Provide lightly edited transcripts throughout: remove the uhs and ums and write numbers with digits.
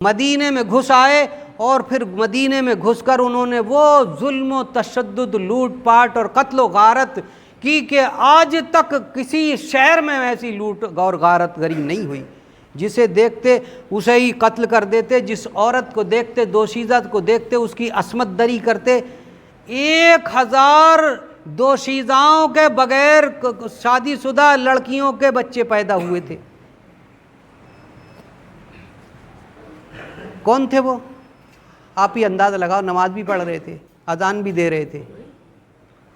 مدینے میں گھس آئے اور پھر مدینے میں گھس کر انہوں نے وہ ظلم و تشدد، لوٹ پاٹ اور قتل و غارت کی کہ آج تک کسی شہر میں ایسی لوٹ اور غارت گری نہیں ہوئی۔ جسے دیکھتے اسے ہی قتل کر دیتے، جس عورت کو دیکھتے، دوشیزہ کو دیکھتے اس کی عصمت دری کرتے۔ 1000 دوشیزاؤں کے بغیر شادی شدہ لڑکیوں کے بچے پیدا ہوئے تھے۔ کون تھے وہ؟ آپ ہی اندازہ لگاؤ۔ نماز بھی پڑھ رہے تھے، اذان بھی دے رہے تھے،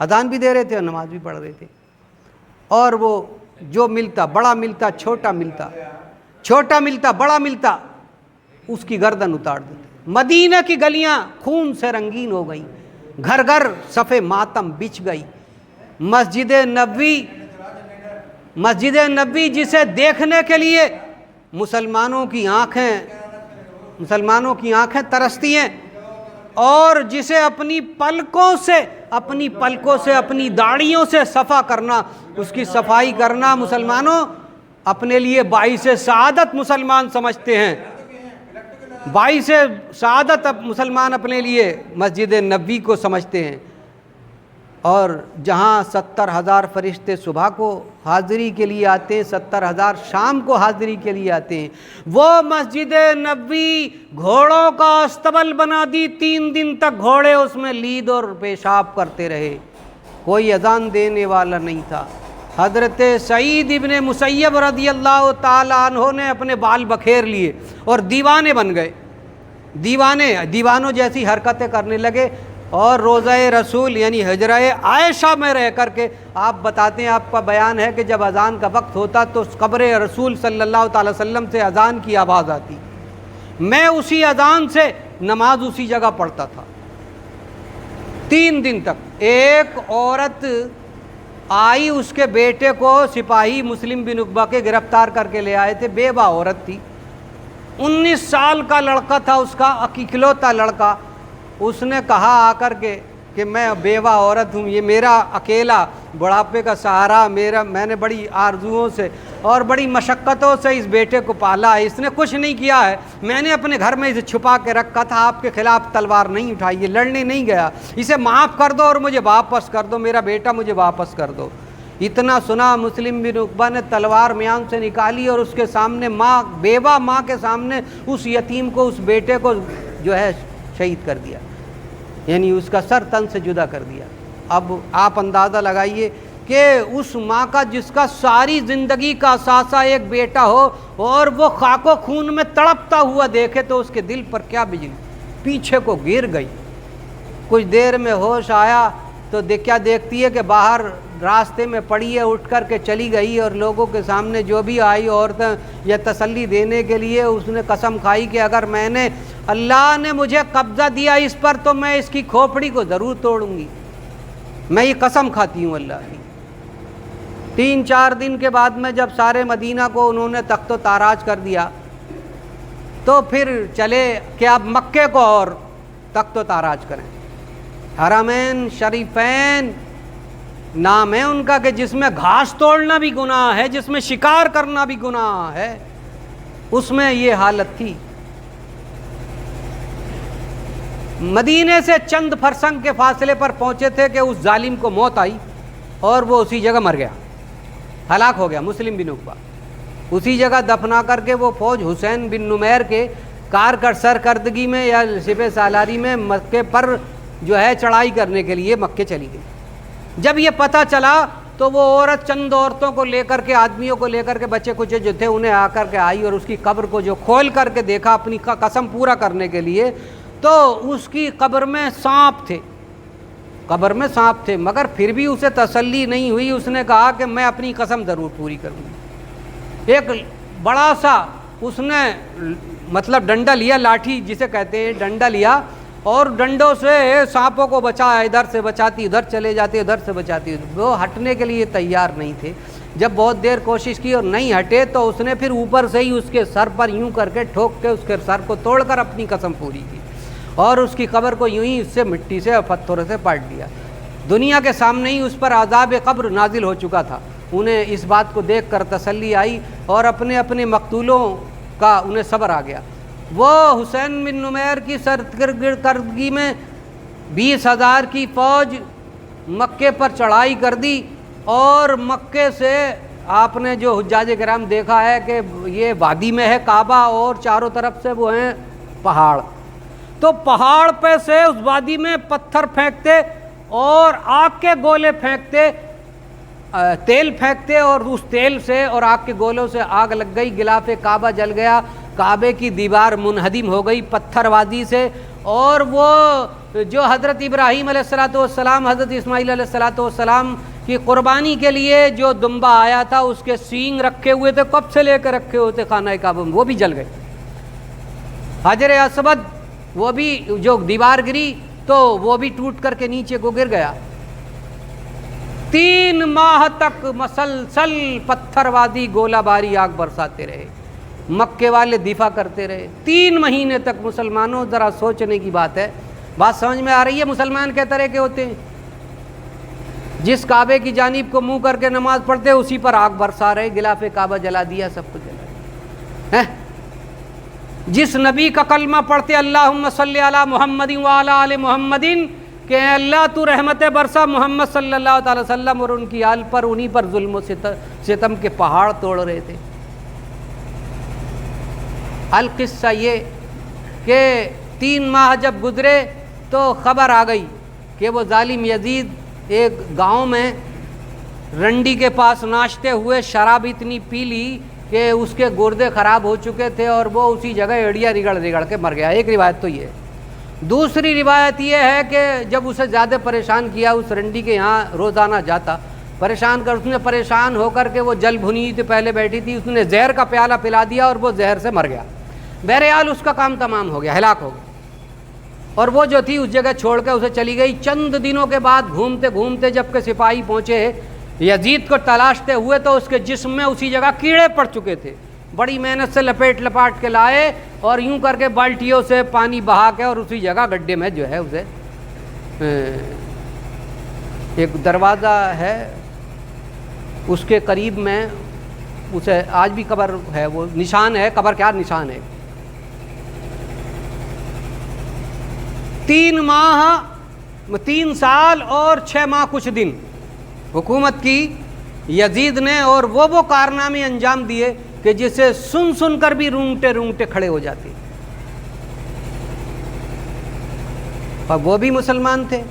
اذان بھی دے رہے تھے اور نماز بھی پڑھ رہے تھے، اور وہ جو ملتا، بڑا ملتا، چھوٹا ملتا، چھوٹا ملتا، بڑا ملتا، اس کی گردن اتار دیتے۔ مدینہ کی گلیاں خون سے رنگین ہو گئی، گھر گھر صف ماتم بچھ گئی۔ مسجد نبوی جسے دیکھنے کے لیے مسلمانوں کی آنکھیں ترستی ہیں، اور جسے اپنی پلکوں سے اپنی داڑھیوں سے صفا کرنا، اس کی صفائی کرنا مسلمانوں اپنے لیے باعث سعادت مسلمان سمجھتے ہیں۔ باعث سعادت مسلمان اپنے لیے مسجد نبوی کو سمجھتے ہیں۔ اور جہاں 70,000 فرشتے صبح کو حاضری کے لیے آتے ہیں، 70,000 شام کو حاضری کے لیے آتے ہیں، وہ مسجد نبوی گھوڑوں کا استبل بنا دی۔ 3 دن تک گھوڑے اس میں لید اور پیشاب کرتے رہے، کوئی اذان دینے والا نہیں تھا۔ حضرت سعید ابن مسیب رضی اللہ تعالیٰ عنہ نے اپنے بال بکھیر لیے اور دیوانے بن گئے، دیوانوں جیسی حرکتیں کرنے لگے، اور روضہ رسول یعنی حجرہ عائشہ میں رہ کر کے آپ بتاتے ہیں، آپ کا بیان ہے کہ جب اذان کا وقت ہوتا تو قبر رسول صلی اللہ تعالی وسلم سے اذان کی آواز آتی، میں اسی اذان سے نماز اسی جگہ پڑھتا تھا 3 دن تک۔ ایک عورت آئی، اس کے بیٹے کو سپاہی مسلم بن عقبہ کے گرفتار کر کے لے آئے تھے، بیوہ عورت تھی، 19 سال کا لڑکا تھا اس کا، اکلوتا لڑکا۔ اس نے کہا آ کر کے کہ میں بیوہ عورت ہوں، یہ میرا اکیلا بڑھاپے کا سہارا، میں نے بڑی آرزوؤں سے اور بڑی مشقتوں سے اس بیٹے کو پالا ہے، اس نے کچھ نہیں کیا ہے، میں نے اپنے گھر میں اسے چھپا کے رکھا تھا، آپ کے خلاف تلوار نہیں اٹھائی، یہ لڑنے نہیں گیا، اسے معاف کر دو اور مجھے واپس کر دو، میرا بیٹا مجھے واپس کر دو۔ اتنا سنا مسلم بن عقبہ نے تلوار میان سے نکالی اور اس کے سامنے بیوہ ماں کے سامنے اس یتیم کو، اس بیٹے کو جو ہے شہید کر دیا، یعنی اس کا سر تن سے جدا کر دیا۔ اب آپ اندازہ لگائیے کہ اس ماں کا جس کا ساری زندگی کا اثاثہ ایک بیٹا ہو اور وہ خاک و خون میں تڑپتا ہوا دیکھے تو اس کے دل پر کیا بجلی، پیچھے کو گر گئی۔ کچھ دیر میں ہوش آیا تو کیا دیکھتی ہے کہ باہر راستے میں پڑی ہے، اٹھ کر کے چلی گئی، اور لوگوں کے سامنے جو بھی آئی عورتیں یہ تسلی دینے کے لیے، اس نے قسم کھائی کہ اگر اللہ نے مجھے قبضہ دیا اس پر تو میں اس کی کھوپڑی کو ضرور توڑوں گی، میں یہ قسم کھاتی ہوں اللہ کی۔ 3-4 دن کے بعد میں جب سارے مدینہ کو انہوں نے تخت و تاراج کر دیا تو پھر چلے کہ اب مکے کو اور تخت و تاراج کریں۔ حرمین شریفین نام ہے ان کا کہ جس میں گھاس توڑنا بھی گناہ ہے، جس میں شکار کرنا بھی گناہ ہے، اس میں یہ حالت تھی۔ مدینے سے چند فرسنگ کے فاصلے پر پہنچے تھے کہ اس ظالم کو موت آئی اور وہ اسی جگہ مر گیا، ہلاک ہو گیا مسلم بن عقبہ۔ اسی جگہ دفنا کر کے وہ فوج حسین بن نمیر کے سرکردگی میں یا سپہ سالاری میں مکے پر جو ہے چڑھائی کرنے کے لیے مکے چلی گئی۔ جب یہ پتہ چلا تو وہ عورت چند عورتوں کو لے کر کے، آدمیوں کو لے کر کے، بچے کچھ جو تھے انہیں آ کر کے آئی اور اس کی قبر کو جو کھول کر کے دیکھا اپنی قسم پورا کرنے کے لیے، تو اس کی قبر میں سانپ تھے، مگر پھر بھی اسے تسلی نہیں ہوئی، اس نے کہا کہ میں اپنی قسم ضرور پوری کروں گی۔ ایک بڑا سا اس نے مطلب ڈنڈا لیا، لاٹھی جسے کہتے ہیں، ڈنڈا لیا اور ڈنڈوں سے سانپوں کو بچایا، ادھر سے بچاتی ادھر چلے جاتے، ادھر سے بچاتی، وہ ہٹنے کے لیے تیار نہیں تھے۔ جب بہت دیر کوشش کی اور نہیں ہٹے تو اس نے پھر اوپر سے ہی اس کے سر پر یوں کر کے ٹھوک کے اس کے سر کو توڑ کر اپنی قسم پوری کی اور اس کی قبر کو یوں ہی اس سے مٹی سے اور پتھروں سے پاٹ دیا۔ دنیا کے سامنے ہی اس پر عذاب قبر نازل ہو چکا تھا۔ انہیں اس بات کو دیکھ کر تسلی آئی اور اپنے مقتولوں کا انہیں صبر آ گیا۔ وہ حسین بن نمیر کی سرکردگی میں 20,000 کی فوج مکے پر چڑھائی کر دی، اور مکے سے آپ نے جو حجاج کرام دیکھا ہے کہ یہ وادی میں ہے کعبہ اور چاروں طرف سے وہ ہیں پہاڑ، تو پہاڑ پہ سے اس وادی میں پتھر پھینکتے اور آگ کے گولے پھینکتے، تیل پھینکتے، اور اس تیل سے اور آگ کے گولوں سے آگ لگ گئی، غلاف کعبہ جل گیا، کعبے کی دیوار منہدم ہو گئی پتھر بازی سے، اور وہ جو حضرت ابراہیم علیہ الصلوۃ والسلام، حضرت اسماعیل علیہ الصلوۃ والسلام کی قربانی کے لیے جو دمبا آیا تھا اس کے سینگ رکھے ہوئے تھے، کب سے لے کر رکھے ہوئے تھے خانہ کعبہ میں، وہ بھی جل گئے۔ حجر اسود وہ بھی جو دیوار گری تو وہ بھی ٹوٹ کر کے نیچے کو گر گیا۔ 3 ماہ تک مسلسل پتھر بازی، گولہ باری، آگ برساتے رہے، مکے والے دفاع کرتے رہے 3 مہینے تک۔ مسلمانوں ذرا سوچنے کی بات ہے، بات سمجھ میں آ رہی ہے؟ مسلمان کیا طرح کے ہوتے ہیں؟ جس کعبے کی جانب کو منہ کر کے نماز پڑھتے اسی پر آگ برسا رہے، غلاف کعبہ جلا دیا، سب کچھ جلا دیا۔ جس نبی کا کلمہ پڑھتے اللہم صلی علی محمد وعلی آل محمد، کہ اے اللہ تو رحمت برسا محمد صلی اللہ تعالی وسلم اور ان کی آل پر، انہی پر ظلم و ستم کے پہاڑ توڑ رہے تھے۔ القصہ یہ کہ 3 ماہ جب گزرے تو خبر آ گئی کہ وہ ظالم یزید ایک گاؤں میں رنڈی کے پاس ناشتے ہوئے شراب اتنی پی لی کہ اس کے گردے خراب ہو چکے تھے اور وہ اسی جگہ ایڑیا رگڑ کے مر گیا۔ ایک روایت تو یہ ہے۔ دوسری روایت یہ ہے کہ جب اسے زیادہ پریشان کیا، اس رنڈی کے یہاں روزانہ جاتا، پریشان کر، اس نے پریشان ہو کر کے، وہ جل بھنی تھی پہلے بیٹھی تھی، اس نے زہر کا پیالہ پلا دیا اور وہ زہر سے مر گیا۔ بہرحال اس کا کام تمام ہو گیا، ہلاک ہو گیا، اور وہ جو تھی اس جگہ چھوڑ کے اسے چلی گئی۔ چند دنوں کے بعد گھومتے گھومتے جب کہ سپاہی پہنچے یزید کو تلاشتے ہوئے تو اس کے جسم میں اسی جگہ کیڑے پڑ چکے تھے۔ بڑی محنت سے لپیٹ لپاٹ کے لائے اور یوں کر کے بالٹیوں سے پانی بہا کے اور اسی جگہ گڈھے میں جو ہے اسے، ایک دروازہ ہے اس کے قریب میں، اسے آج بھی قبر ہے، وہ نشان ہے، قبر کیا نشان ہے۔ 3 سال اور 6 ماہ کچھ دن حکومت کی یزید نے، اور وہ کارنامے انجام دیے کہ جسے سن کر بھی رونگٹے کھڑے ہو جاتے۔ اور وہ بھی مسلمان تھے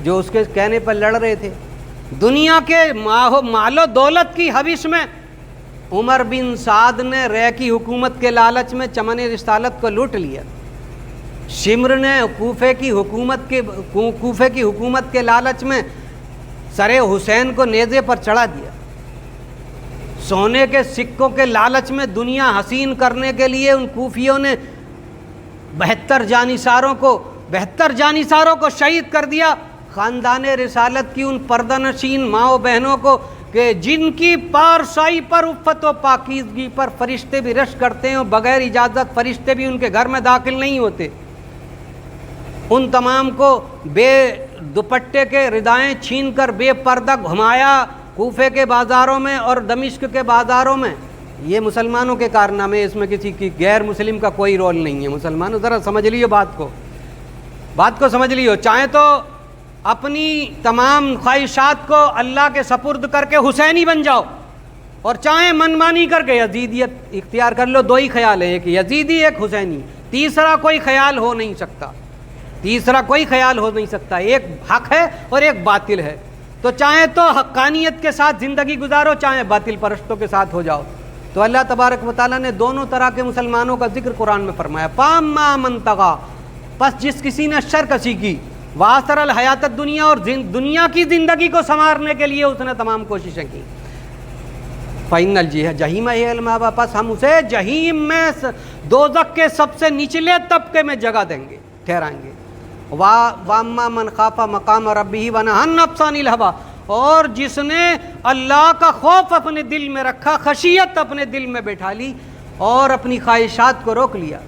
جو اس کے کہنے پر لڑ رہے تھے۔ دنیا کے مال و دولت کی حوث میں عمر بن سعد نے رے کی حکومت کے لالچ میں چمن رسالت کو لوٹ لیا۔ شمر نے کوفے کی حکومت کے لالچ میں سر حسین کو نیزے پر چڑھا دیا۔ سونے کے سکوں کے لالچ میں دنیا حسین کرنے کے لیے ان کوفیوں نے 72 جانثاروں کو شہید کر دیا۔ خاندان رسالت کی ان پردہ نشین ماں و بہنوں کو کہ جن کی پارسائی پر، عفت و پاکیزگی پر فرشتے بھی رشک کرتے ہیں، بغیر اجازت فرشتے بھی ان کے گھر میں داخل نہیں ہوتے، ان تمام کو بے دوپٹے کے ردائیں چھین کر بے پردہ گھمایا کوفے کے بازاروں میں اور دمشق کے بازاروں میں۔ یہ مسلمانوں کے کارنامے، اس میں کسی کی غیر مسلم کا کوئی رول نہیں ہے۔ مسلمانوں ذرا سمجھ لیو بات کو سمجھ لیو، چاہے تو اپنی تمام خواہشات کو اللہ کے سپرد کر کے حسینی بن جاؤ، اور چاہے منمانی کر کے یزیدیت اختیار کر لو۔ 2 ہی خیال ہیں، ایک یزیدی ایک حسینی، تیسرا کوئی خیال ہو نہیں سکتا، ایک حق ہے اور ایک باطل ہے۔ تو چاہے تو حقانیت کے ساتھ زندگی گزارو، چاہے باطل پرستوں کے ساتھ ہو جاؤ۔ تو اللہ تبارک و تعالیٰ نے دونوں طرح کے مسلمانوں کا ذکر قرآن میں فرمایا۔ فَأَمَّا مَن طَغَىٰ، پس جس کسی نے شر کشی کی، وَآثَرَ الْحَیَاةَ الدُّنْیَا، اور دنیا کی زندگی کو سنوارنے کے لیے اس نے تمام کوششیں کی، فَإِنَّ الْجَحِیمَ هِیَ الْمَأْوَىٰ، پس ہم اسے جہیم میں، دوزخ کے سب سے نچلے طبقے میں جگہ دیں گے، ٹھہرائیں گے۔ وَأَمَّا مَنْ خَافَ مَقَامَ رَبِّهِ وَنَهَى النَّفْسَ عَنِ الْهَوَىٰ، اور جس نے اللہ کا خوف اپنے دل میں رکھا، خشیت اپنے دل میں بٹھا لی اور اپنی خواہشات کو روک لیا،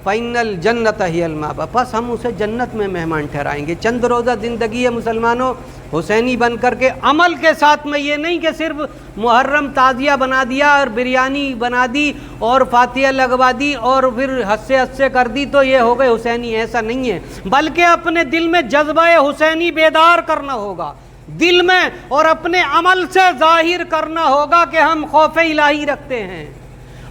فَإِنَّ الْجَنَّةَ هِيَ الْمَأْوَىٰ، پس ہم اسے جنت میں مہمان ٹھہرائیں گے۔ چند روزہ زندگی ہے مسلمانوں، حسینی بن کر کے عمل کے ساتھ میں، یہ نہیں کہ صرف محرم تعزیہ بنا دیا اور بریانی بنا دی اور فاتحہ لگوا دی اور پھر ہنسے کر دی تو یہ ہو گئے حسینی، ایسا نہیں ہے، بلکہ اپنے دل میں جذبہ حسینی بیدار کرنا ہوگا دل میں، اور اپنے عمل سے ظاہر کرنا ہوگا کہ ہم خوف الہی رکھتے ہیں،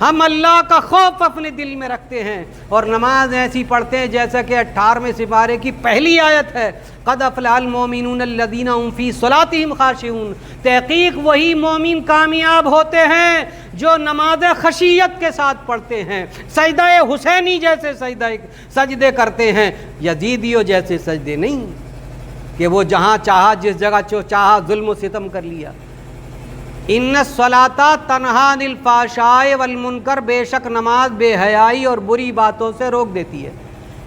ہم اللہ کا خوف اپنے دل میں رکھتے ہیں، اور نماز ایسی پڑھتے ہیں جیسا کہ 18ویں سپارے کی پہلی آیت ہے، قد افلح المؤمنون الذین هم فی صلاتهم خاشعون، تحقیق وہی مومن کامیاب ہوتے ہیں جو نماز خشیت کے ساتھ پڑھتے ہیں، سجدہ حسینی جیسے سجدے کرتے ہیں، یزیدیوں جیسے سجدے نہیں کہ وہ جہاں چاہا جس جگہ چاہا ظلم و ستم کر لیا۔ ان الصلاۃ تنہا عن الفحشاء والمنکر، بے شک نماز بے حیائی اور بری باتوں سے روک دیتی ہے۔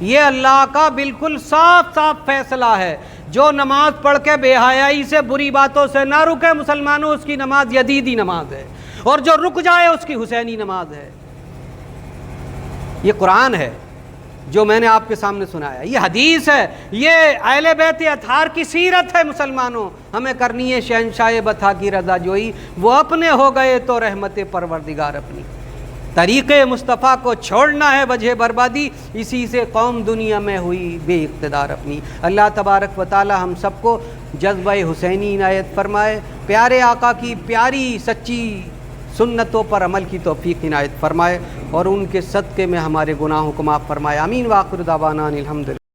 یہ اللہ کا بالکل صاف صاف فیصلہ ہے، جو نماز پڑھ کے بے حیائی سے بری باتوں سے نہ رکے مسلمانوں، اس کی نماز یزیدی نماز ہے، اور جو رک جائے اس کی حسینی نماز ہے۔ یہ قرآن ہے جو میں نے آپ کے سامنے سنایا، یہ حدیث ہے، یہ اہل بیت اطہار کی سیرت ہے۔ مسلمانوں ہمیں کرنی ہے شہنشاہ بطحا کی رضا جوئی، وہ اپنے ہو گئے تو رحمت پروردگار اپنی، طریقے مصطفیٰ کو چھوڑنا ہے وجہ بربادی، اسی سے قوم دنیا میں ہوئی بے اقتدار اپنی۔ اللہ تبارک و تعالی ہم سب کو جذبہ حسینی عنایت فرمائے، پیارے آقا کی پیاری سچی سنتوں پر عمل کی توفیق عنایت فرمائے، اور ان کے صدقے میں ہمارے گناہوں کو معاف فرمائے۔ آمین۔ وآخر دعوانا ان الحمد للہ۔